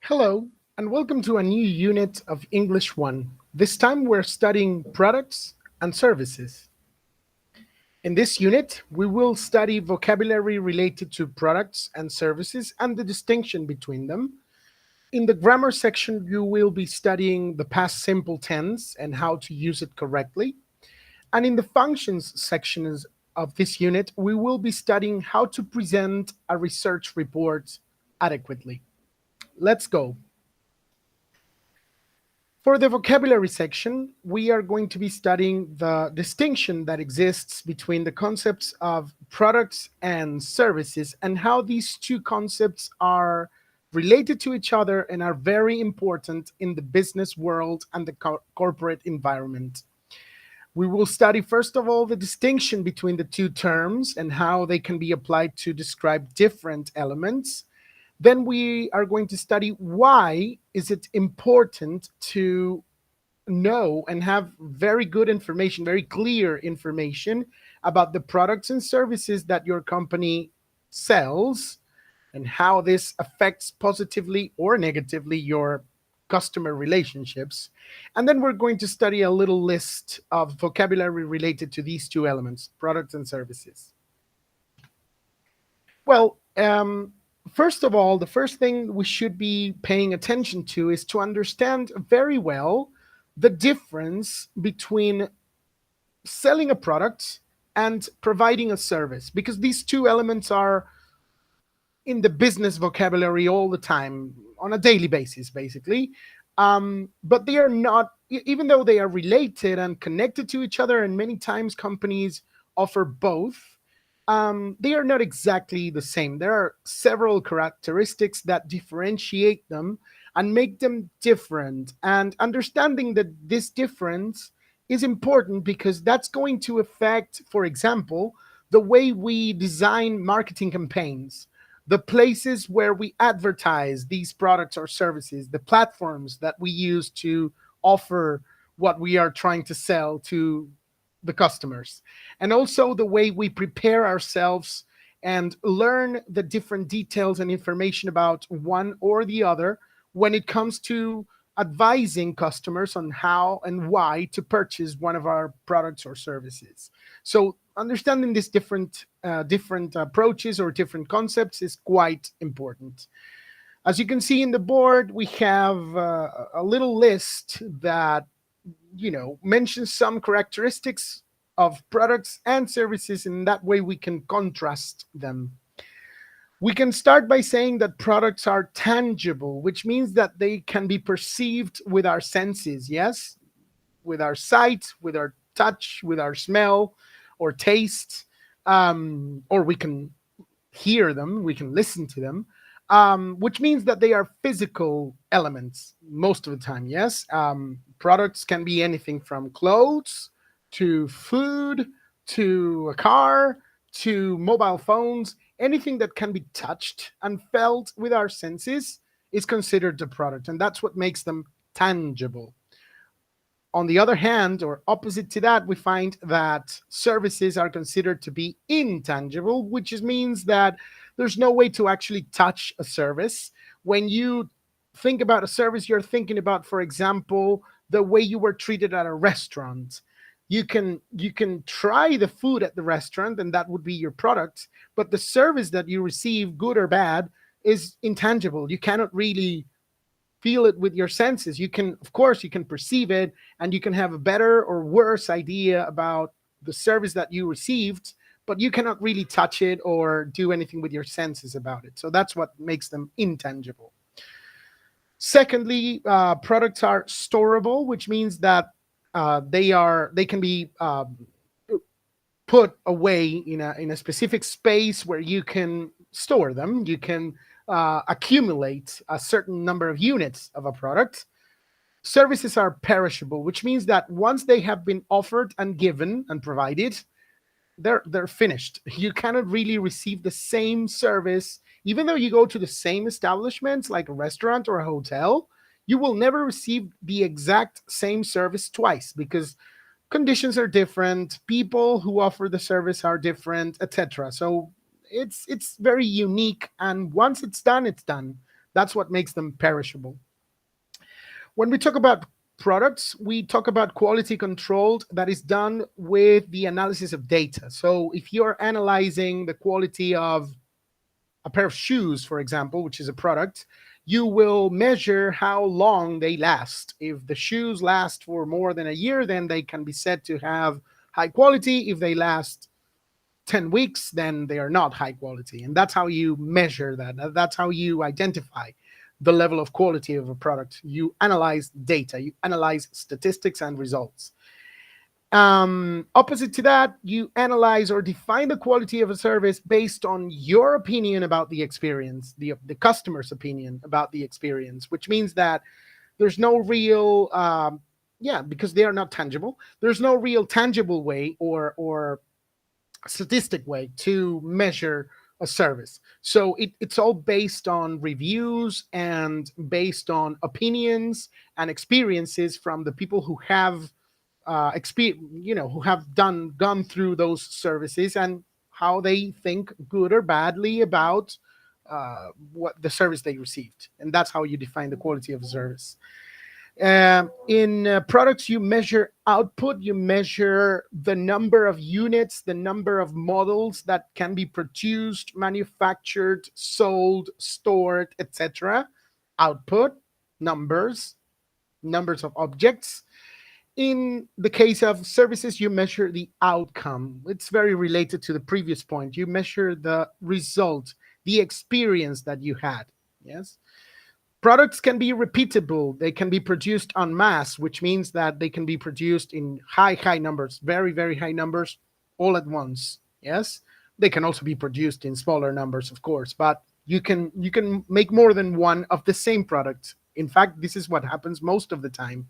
Hello, and welcome to a new unit of English 1. This time we're studying products and services. In this unit, we will study vocabulary related to products and services and the distinction between them. In the grammar section, you will be studying the past simple tense and how to use it correctly. And in the functions sections of this unit, we will be studying how to present a research report adequately. Let's go. For the vocabulary section, we are going to be studying the distinction that exists between the concepts of products and services and how these two concepts are related to each other and are very important in the business world and the corporate environment. We will study, first of all, the distinction between the two terms and how they can be applied to describe different elements. Then we are going to study why is it important to know and have very good information, very clear information about the products and services that your company sells and how this affects positively or negatively your customer relationships. And then we're going to study a little list of vocabulary related to these two elements, products and services. Well, first of all, the first thing we should be paying attention to is to understand very well the difference between selling a product and providing a service, because these two elements are in the business vocabulary all the time on a daily basis, basically. But they are not, even though they are related and connected to each other, and many times companies offer both, they are not exactly the same. There are several characteristics that differentiate them and make them different. And understanding that this difference is important because that's going to affect, for example, the way we design marketing campaigns, the places where we advertise these products or services, the platforms that we use to offer what we are trying to sell to the customers, and also the way we prepare ourselves and learn the different details and information about one or the other when it comes to advising customers on how and why to purchase one of our products or services. So understanding these different approaches or different concepts is quite important. As you can see in the board, we have a little list that mentions some characteristics of products and services, and that way we can contrast them. We can start by saying that products are tangible, which means that they can be perceived with our senses, yes? With our sight, with our touch, with our smell or taste, or we can hear them, we can listen to them, which means that they are physical elements most of the time, yes? Products can be anything from clothes to food to a car to mobile phones. Anything that can be touched and felt with our senses is considered a product, and that's what makes them tangible. On the other hand, or opposite to that, we find that services are considered to be intangible, which means that there's no way to actually touch a service. When you think about a service, you're thinking about, for example, the way you were treated at a restaurant. You can try the food at the restaurant, and that would be your product, but the service that you receive, good or bad, is intangible. You cannot really feel it with your senses. You can, of course, you can perceive it, and you can have a better or worse idea about the service that you received, but you cannot really touch it or do anything with your senses about it. So that's what makes them intangible. Secondly, products are storable, which means that they can be put away in a specific space where you can store them. You can accumulate a certain number of units of a product. Services are perishable, which means that once they have been offered and given and provided, they're finished. You cannot really receive the same service, even though you go to the same establishments like a restaurant or a hotel. You will never receive the exact same service twice because conditions are different, people who offer the service are different, etc. So it's very unique, and once it's done, it's done. That's what makes them perishable. When we talk about products, we talk about quality control that is done with the analysis of data. So if you're analyzing the quality of a pair of shoes, for example, which is a product, you will measure how long they last. If the shoes last for more than a year, then they can be said to have high quality. If they last 10 weeks, then they are not high quality. And that's how you measure that. That's how you identify the level of quality of a product. You analyze data, you analyze statistics and results. Opposite to that, you analyze or define the quality of a service based on your opinion about the experience, the customer's opinion about the experience, which means that there's no real, yeah, because they are not tangible. There's no real tangible way or statistic way to measure a service. So it's all based on reviews and based on opinions and experiences from the people who have who have gone through those services and how they think good or badly about what the service they received, and that's how you define the quality of a service. In products, you measure output, you measure the number of units, the number of models that can be produced, manufactured, sold, stored, etc. Output, numbers, numbers of objects. In the case of services, you measure the outcome. It's very related to the previous point. You measure the result, the experience that you had. Yes. Products can be repeatable. They can be produced en masse, which means that they can be produced in high numbers, very, very high numbers all at once. Yes. They can also be produced in smaller numbers, of course, but you can make more than one of the same product. In fact, this is what happens most of the time.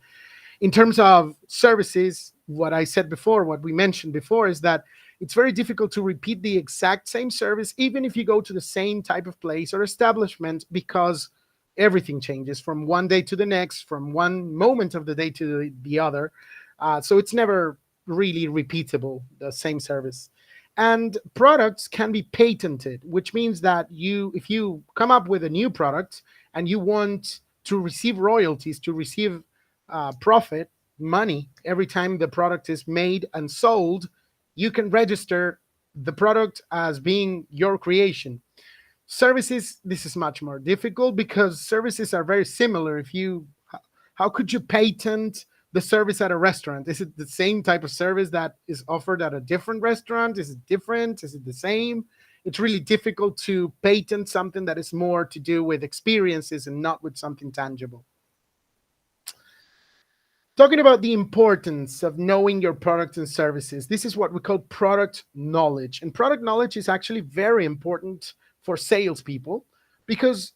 In terms of services, what I said before, what we mentioned before, is that it's very difficult to repeat the exact same service, even if you go to the same type of place or establishment, because everything changes from one day to the next, from one moment of the day to the other. So it's never really repeatable, the same service. And products can be patented, which means that if you come up with a new product and you want to receive royalties, to receive profit, money, every time the product is made and sold, you can register the product as being your creation. Services, this is much more difficult because services are very similar. How could you patent the service at a restaurant? Is it the same type of service that is offered at a different restaurant? Is it different? Is it the same? It's really difficult to patent something that is more to do with experiences and not with something tangible. Talking about the importance of knowing your products and services, this is what we call product knowledge. And product knowledge is actually very important for salespeople because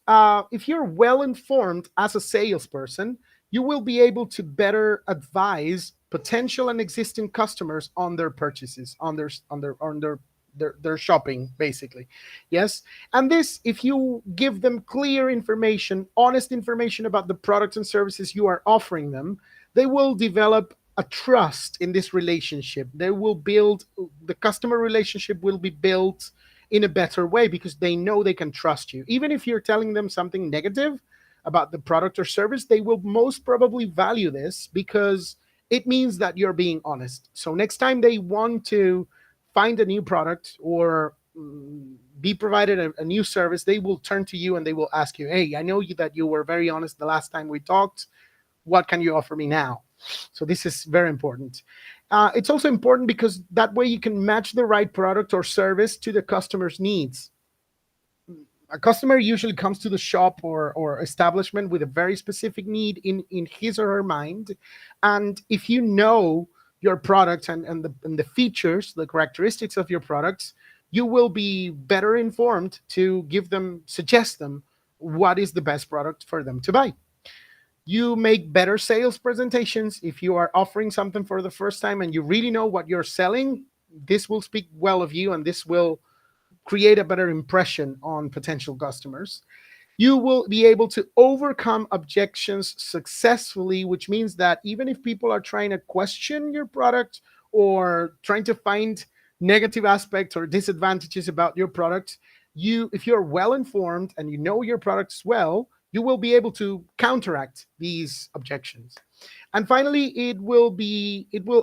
if you're well informed as a salesperson, you will be able to better advise potential and existing customers on their purchases, on their shopping, basically. Yes. And this, if you give them clear information, honest information about the products and services you are offering them, they will develop a trust in this relationship. They will build, the customer relationship will be built in a better way because they know they can trust you. Even if you're telling them something negative about the product or service, they will most probably value this because it means that you're being honest. So next time they want to find a new product or be provided a new service, they will turn to you and they will ask you, hey, I know that you were very honest the last time we talked. What can you offer me now? So this is very important. It's also important because that way you can match the right product or service to the customer's needs. A customer usually comes to the shop or establishment with a very specific need in his or her mind. And if you know your product and the features, the characteristics of your products, you will be better informed to suggest them what is the best product for them to buy. You make better sales presentations if you are offering something for the first time and you really know what you're selling. This will speak well of you and this will create a better impression on potential customers. You will be able to overcome objections successfully, which means that even if people are trying to question your product or trying to find negative aspects or disadvantages about your product, you, if you're well informed and you know your products well, you will be able to counteract these objections. And finally, it will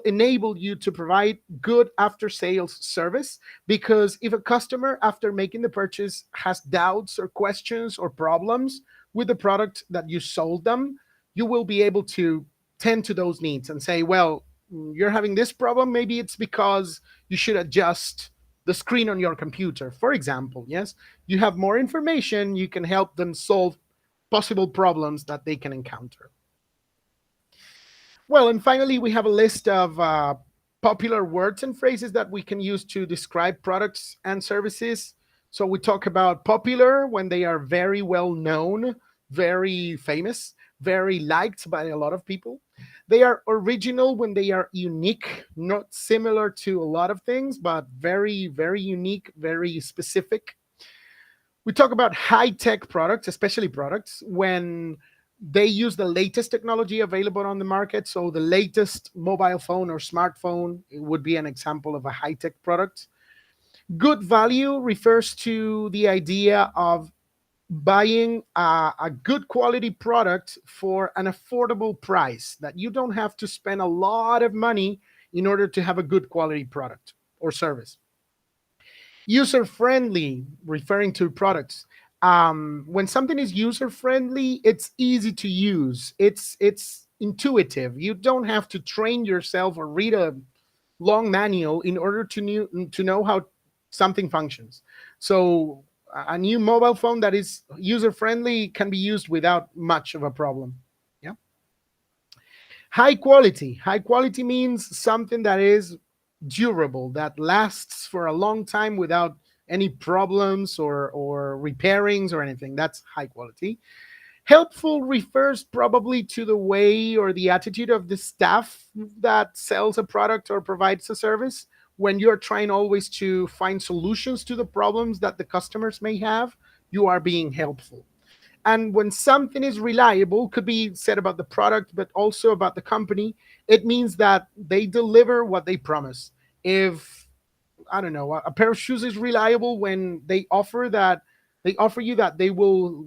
enable you to provide good after sales service, because if a customer after making the purchase has doubts or questions or problems with the product that you sold them, you will be able to tend to those needs and say, well, you're having this problem, maybe it's because you should adjust the screen on your computer, for example. Yes, you have more information, you can help them solve possible problems that they can encounter. Well, and finally, we have a list of popular words and phrases that we can use to describe products and services. So we talk about popular when they are very well known, very famous, very liked by a lot of people. They are original when they are unique, not similar to a lot of things, but very, very unique, very specific. We talk about high tech products, especially products when they use the latest technology available on the market. So the latest mobile phone or smartphone would be an example of a high tech product. Good value refers to the idea of buying a good quality product for an affordable price, that you don't have to spend a lot of money in order to have a good quality product or service. User friendly, referring to products. When something is user friendly, it's easy to use. It's intuitive. You don't have to train yourself or read a long manual in order to know how something functions. So a new mobile phone that is user friendly can be used without much of a problem. Yeah. High quality. High quality means something that is durable, that lasts for a long time without any problems or repairings or anything. That's high quality. Helpful refers probably to the way or the attitude of the staff that sells a product or provides a service. When you're trying always to find solutions to the problems that the customers may have, you are being helpful. And when something is reliable, could be said about the product, but also about the company, it means that they deliver what they promise. If, I don't know, a pair of shoes is reliable when they offer you that they will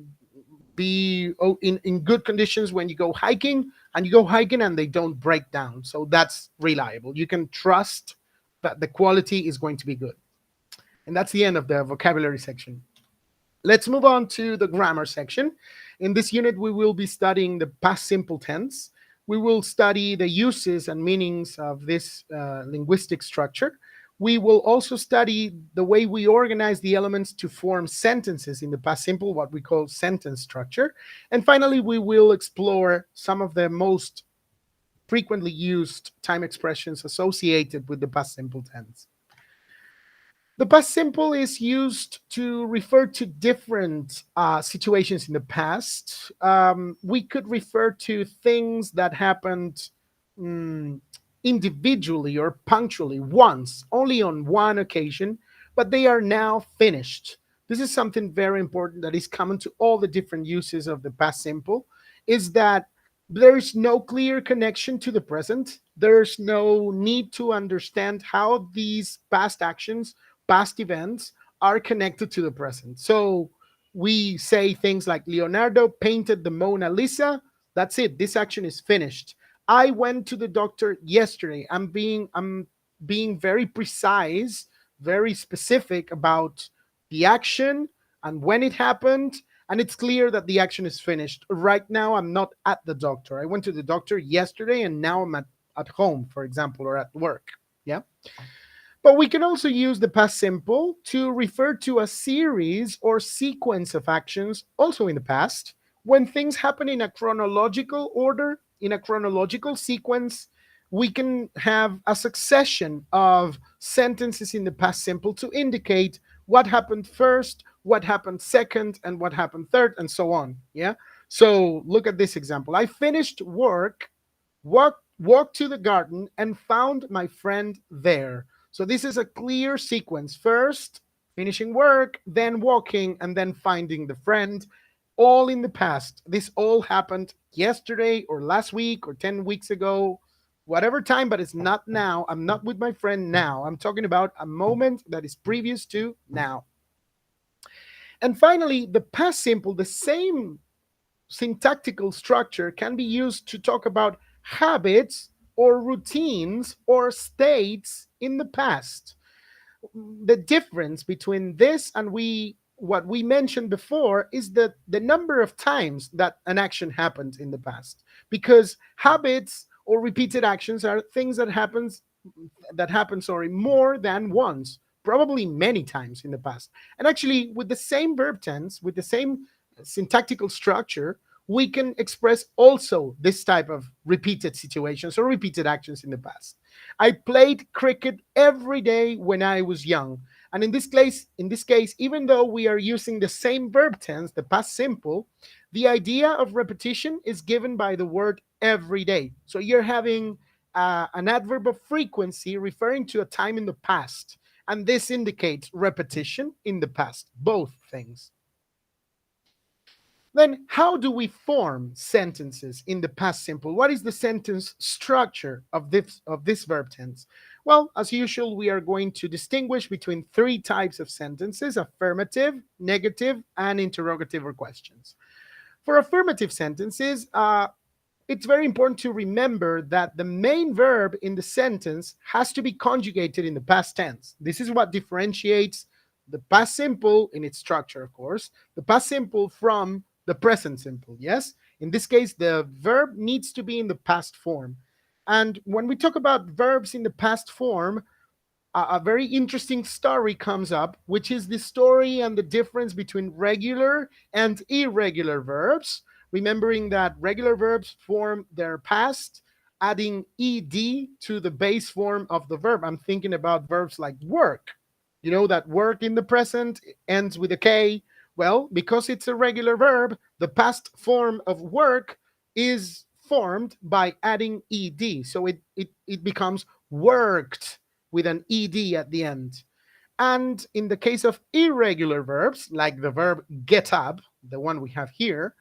be in good conditions when you go hiking, and you go hiking and they don't break down. So that's reliable. You can trust that the quality is going to be good. And that's the end of the vocabulary section. Let's move on to the grammar section. In this unit, we will be studying the past simple tense. We will study the uses and meanings of this linguistic structure. We will also study the way we organize the elements to form sentences in the past simple, what we call sentence structure. And finally, we will explore some of the most frequently used time expressions associated with the past simple tense. The past simple is used to refer to different situations in the past. We could refer to things that happened mm, individually or punctually once, only on one occasion, but they are now finished. This is something very important that is common to all the different uses of the past simple, is that there's no clear connection to the present. There's no need to understand how these past actions, past events are connected to the present. So we say things like Leonardo painted the Mona Lisa. That's it. This action is finished. I went to the doctor yesterday. I'm being very precise, very specific about the action and when it happened, and it's clear that the action is finished. Right now, I'm not at the doctor. I went to the doctor yesterday, and now I'm at home, for example, or at work. Yeah. But we can also use the past simple to refer to a series or sequence of actions, also in the past, when things happen in a chronological order, in a chronological sequence. We can have a succession of sentences in the past simple to indicate what happened first, what happened second, and what happened third, and so on. Yeah. So look at this example. I finished work, walked to the garden, and found my friend there. So this is a clear sequence. First, finishing work, then walking, and then finding the friend, all in the past. This all happened yesterday or last week or 10 weeks ago, whatever time, but it's not now. I'm not with my friend now. I'm talking about a moment that is previous to now. And finally, the past simple, the same syntactical structure, can be used to talk about habits or routines or states in the past. The difference between this and what we mentioned before is that the number of times that an action happened in the past, because habits or repeated actions are things that happen, sorry, more than once, probably many times in the past. And actually, with the same verb tense, with the same syntactical structure, we can express also this type of repeated situations or repeated actions in the past. I played cricket every day when I was young. And in this case, even though we are using the same verb tense, the past simple, the idea of repetition is given by the word every day. So you're having an adverb of frequency referring to a time in the past. And this indicates repetition in the past, both things. Then, how do we form sentences in the past simple? What is the sentence structure of this verb tense? Well, as usual, we are going to distinguish between three types of sentences: affirmative, negative, and interrogative or questions. For affirmative sentences, it's very important to remember that the main verb in the sentence has to be conjugated in the past tense. This is what differentiates the past simple in its structure, of course, the past simple from the present simple. Yes? In this case, the verb needs to be in the past form. And when we talk about verbs in the past form, a very interesting story comes up, which is the story and the difference between regular and irregular verbs. Remembering that regular verbs form their past, adding ed to the base form of the verb. I'm thinking about verbs like work. You know that work in the present ends with a K. Well, because it's a regular verb, the past form of work is formed by adding ed. So it becomes worked with an ed at the end. And in the case of irregular verbs, like the verb get up, the one we have here,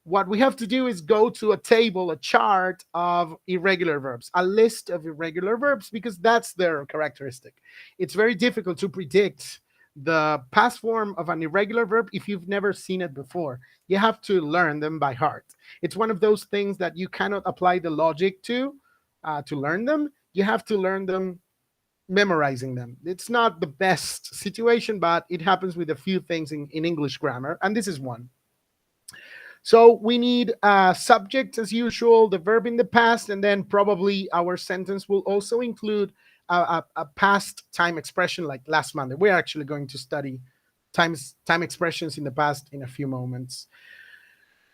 what we have to do is go to a table, a chart of irregular verbs, a list of irregular verbs, because that's their characteristic. It's very difficult to predict the past form of an irregular verb if you've never seen it before. You have to learn them by heart. It's one of those things that you cannot apply the logic to learn them. You have to learn them memorizing them. It's not the best situation, but it happens with a few things in English grammar, and this is one. So we need a subject as usual, the verb in the past, and then probably our sentence will also include a past time expression like last Monday. We're actually going to study time expressions in the past in a few moments.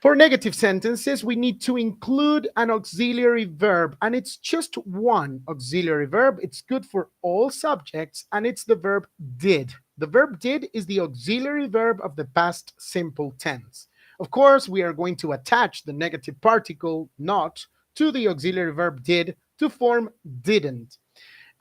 For negative sentences, we need to include an auxiliary verb, and it's just one auxiliary verb. It's good for all subjects, and it's the verb did. The verb did is the auxiliary verb of the past simple tense. Of course, we are going to attach the negative particle not to the auxiliary verb did to form didn't.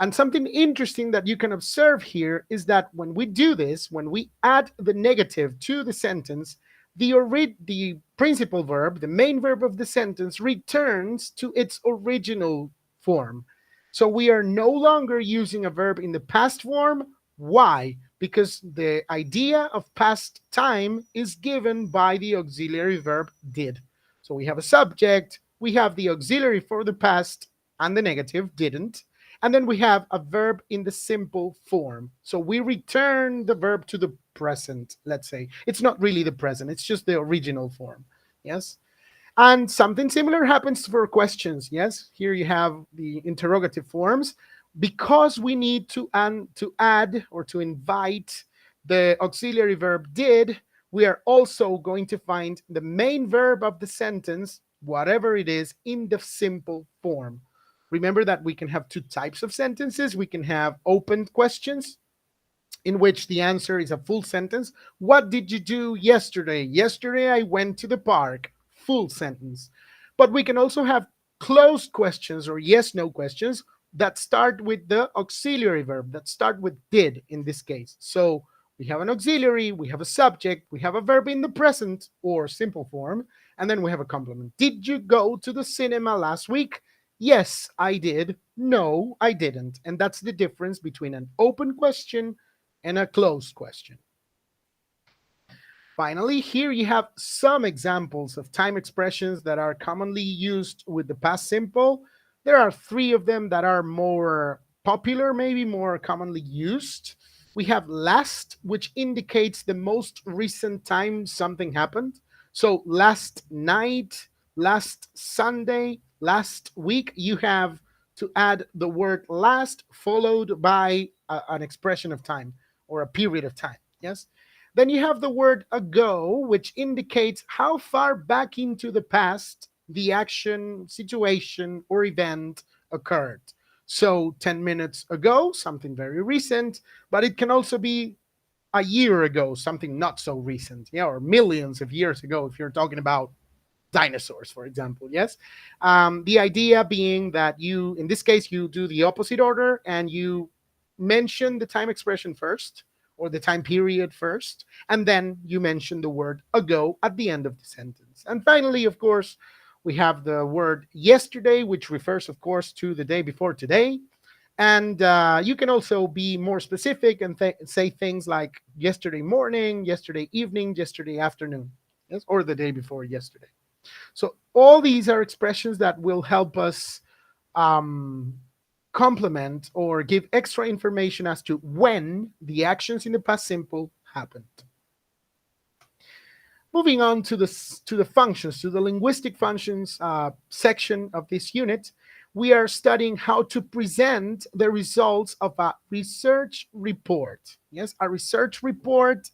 And something interesting that you can observe here is that when we do this, when we add the negative to the sentence, the principal verb, the main verb of the sentence, returns to its original form. So we are no longer using a verb in the past form. Why? Because the idea of past time is given by the auxiliary verb did. So we have a subject, we have the auxiliary for the past, and the negative didn't. And then we have a verb in the simple form. So we return the verb to the present, let's say. It's not really the present, it's just the original form. Yes? And something similar happens for questions. Yes? Here you have the interrogative forms. Because we need to add or to invite the auxiliary verb did, we are also going to find the main verb of the sentence, whatever it is, in the simple form. Remember that we can have two types of sentences. We can have open questions in which the answer is a full sentence. What did you do yesterday? Yesterday I went to the park. Full sentence. But we can also have closed questions or yes no questions that start with the auxiliary verb, that start with did in this case. So we have an auxiliary, we have a subject, we have a verb in the present or simple form, and then we have a complement. Did you go to the cinema last week? Yes, I did. No, I didn't. And that's the difference between an open question and a closed question. Finally, here you have some examples of time expressions that are commonly used with the past simple. There are three of them that are more popular, maybe more commonly used. We have last, which indicates the most recent time something happened. So last night, last Sunday, last week, you have to add the word last followed by an expression of time or a period of time. Yes. Then you have the word ago, which indicates how far back into the past the action, situation, or event occurred. So 10 minutes ago, something very recent, but it can also be a year ago, something not so recent, yeah, or millions of years ago if you're talking about dinosaurs, for example. Yes. The idea being that you, in this case, you do the opposite order and you mention the time expression first or the time period first, and then you mention the word ago at the end of the sentence. And finally, of course, we have the word yesterday, which refers, of course, to the day before today. And you can also be more specific and say things like yesterday morning, yesterday evening, yesterday afternoon, yes, or the day before yesterday. So all these are expressions that will help us um, complement or give extra information as to when the actions in the past simple happened. Moving on to the functions, to the linguistic functions section of this unit, we are studying how to present the results of a research report. Yes, a research report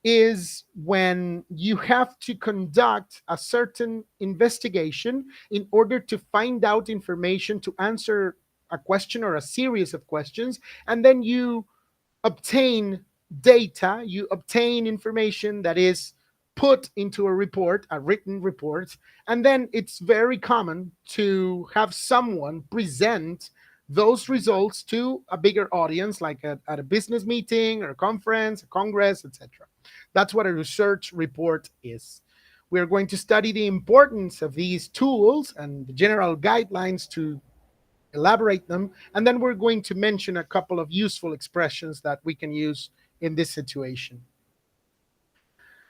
is when you have to conduct a certain investigation in order to find out information to answer a question or a series of questions, and then you obtain data, you obtain information that is put into a report, a written report, and then it's very common to have someone present those results to a bigger audience, like at a business meeting or a conference, a congress, etc. That's what a research report is. We are going to study the importance of these tools and the general guidelines to elaborate them, and then we're going to mention a couple of useful expressions that we can use in this situation.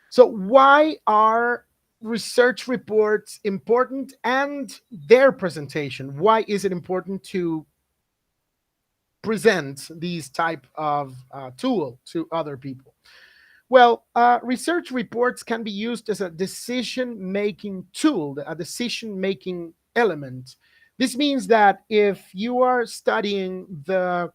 So, why are research reports important and their presentation? Why is it important to present these type of tool to other people? Well, research reports can be used as a decision-making tool, a decision-making element. This means that if you are studying the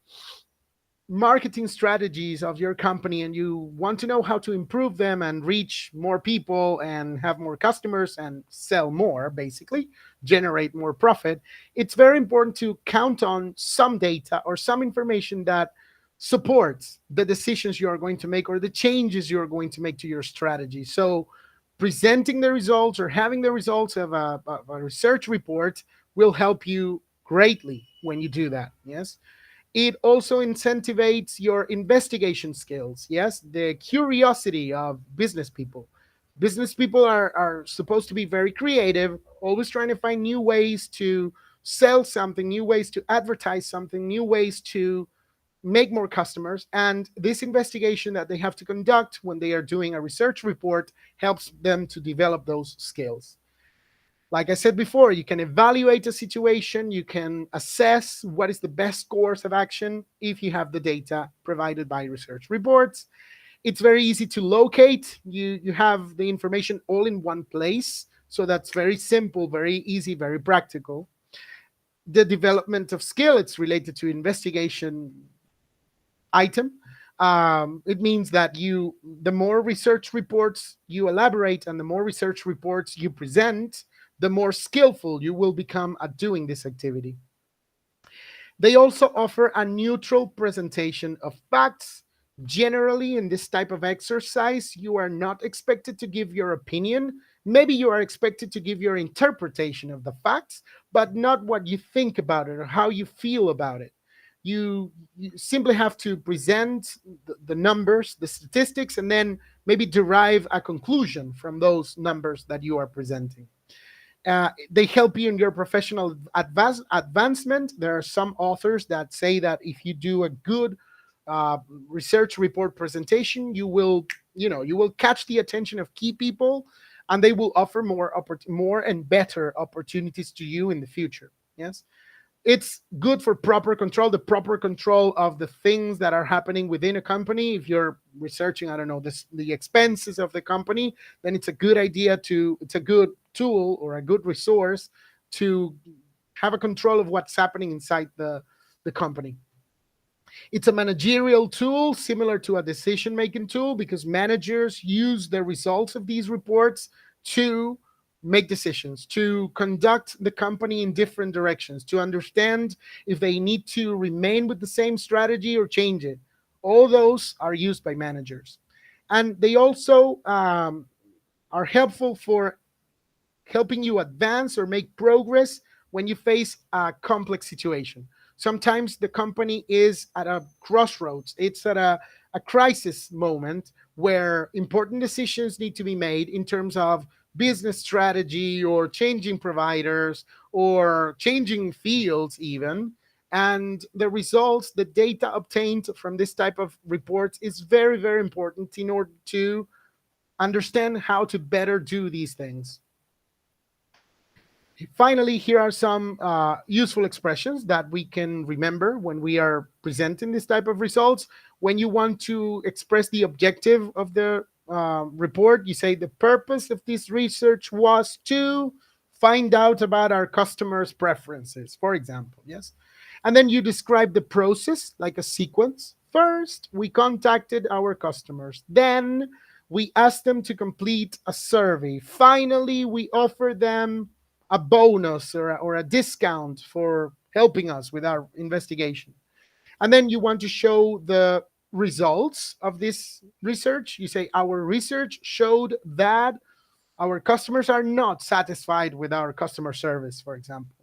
marketing strategies of your company and you want to know how to improve them and reach more people and have more customers and sell more, basically generate more profit, it's very important to count on some data or some information that supports the decisions you are going to make or the changes you're going to make to your strategy. So presenting the results or having the results of a research report will help you greatly when you do that. Yes. It also incentivizes your investigation skills. Yes, the curiosity of business people. Business people are supposed to be very creative, always trying to find new ways to sell something, new ways to advertise something, new ways to make more customers. And this investigation that they have to conduct when they are doing a research report helps them to develop those skills. Like I said before, you can evaluate a situation, you can assess what is the best course of action if you have the data provided by research reports. It's very easy to locate. You have the information all in one place. So that's very simple, very easy, very practical. The development of skill, it's related to investigation item. It means that the more research reports you elaborate and the more research reports you present, the more skillful you will become at doing this activity. They also offer a neutral presentation of facts. Generally, in this type of exercise, you are not expected to give your opinion. Maybe you are expected to give your interpretation of the facts, but not what you think about it or how you feel about it. You simply have to present the numbers, the statistics, and then maybe derive a conclusion from those numbers that you are presenting. They help you in your professional advancement. There are some authors that say that if you do a good research report presentation, you will you will catch the attention of key people, and they will offer more and better opportunities to you in the future. Yes, it's good for proper control, the proper control of the things that are happening within a company. If you're researching, I don't know, the expenses of the company, then it's a good tool or a good resource to have a control of what's happening inside the company. It's a managerial tool similar to a decision making tool, because managers use the results of these reports to make decisions, to conduct the company in different directions, to understand if they need to remain with the same strategy or change it. All those are used by managers. And they also are helpful for helping you advance or make progress when you face a complex situation. Sometimes the company is at a crossroads, it's at a crisis moment where important decisions need to be made in terms of business strategy or changing providers or changing fields, even. And the results, the data obtained from this type of reports is very, very important in order to understand how to better do these things. Finally, here are some useful expressions that we can remember when we are presenting this type of results. When you want to express the objective of the report, you say the purpose of this research was to find out about our customers' preferences, for example. Yes. And then you describe the process like a sequence. First, we contacted our customers. Then we asked them to complete a survey. Finally, we offered them a bonus or a discount for helping us with our investigation. And then you want to show the results of this research. You say, our research showed that our customers are not satisfied with our customer service, for example,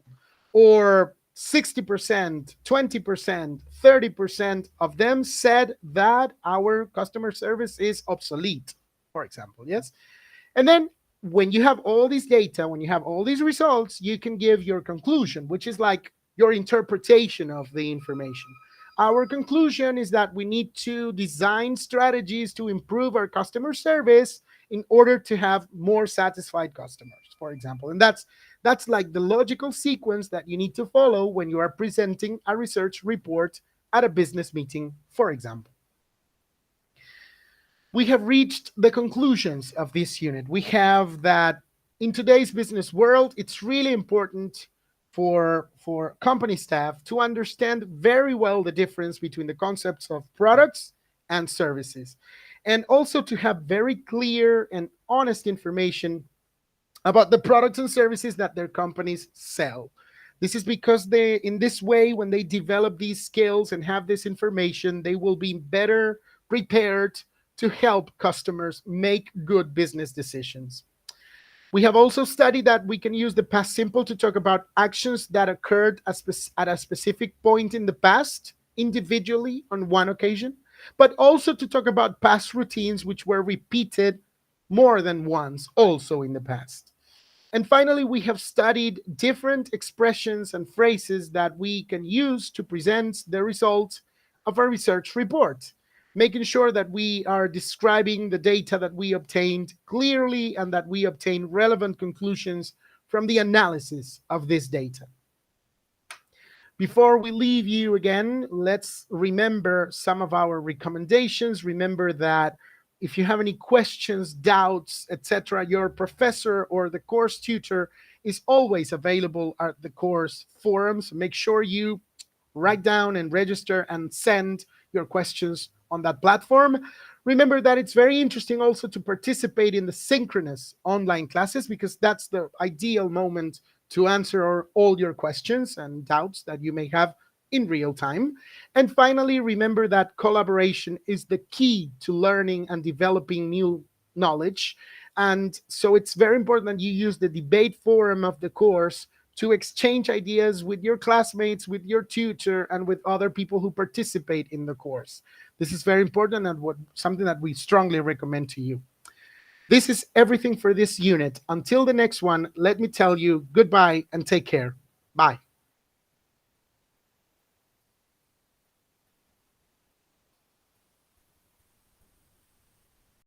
or 60%, 20%, 30% of them said that our customer service is obsolete, for example. Yes. And then when you have all this data, when you have all these results, you can give your conclusion, which is like your interpretation of the information. Our conclusion is that we need to design strategies to improve our customer service in order to have more satisfied customers, for example. And that's like the logical sequence that you need to follow when you are presenting a research report at a business meeting, for example. We have reached the conclusions of this unit. We have that in today's business world, it's really important for company staff to understand very well the difference between the concepts of products and services, and also to have very clear and honest information about the products and services that their companies sell. This is because in this way, when they develop these skills and have this information, they will be better prepared to help customers make good business decisions. We have also studied that we can use the past simple to talk about actions that occurred at a specific point in the past, individually on one occasion, but also to talk about past routines which were repeated more than once, also in the past. And finally, we have studied different expressions and phrases that we can use to present the results of a research report, making sure that we are describing the data that we obtained clearly and that we obtain relevant conclusions from the analysis of this data. Before we leave you again, let's remember some of our recommendations. Remember that if you have any questions, doubts, etc., your professor or the course tutor is always available at the course forums. Make sure you write down and register and send your questions on that platform. Remember that it's very interesting also to participate in the synchronous online classes, because that's the ideal moment to answer all your questions and doubts that you may have in real time. And finally, remember that collaboration is the key to learning and developing new knowledge. And so it's very important that you use the debate forum of the course to exchange ideas with your classmates, with your tutor, and with other people who participate in the course. This is very important and something that we strongly recommend to you. This is everything for this unit. Until the next one, let me tell you goodbye and take care. Bye.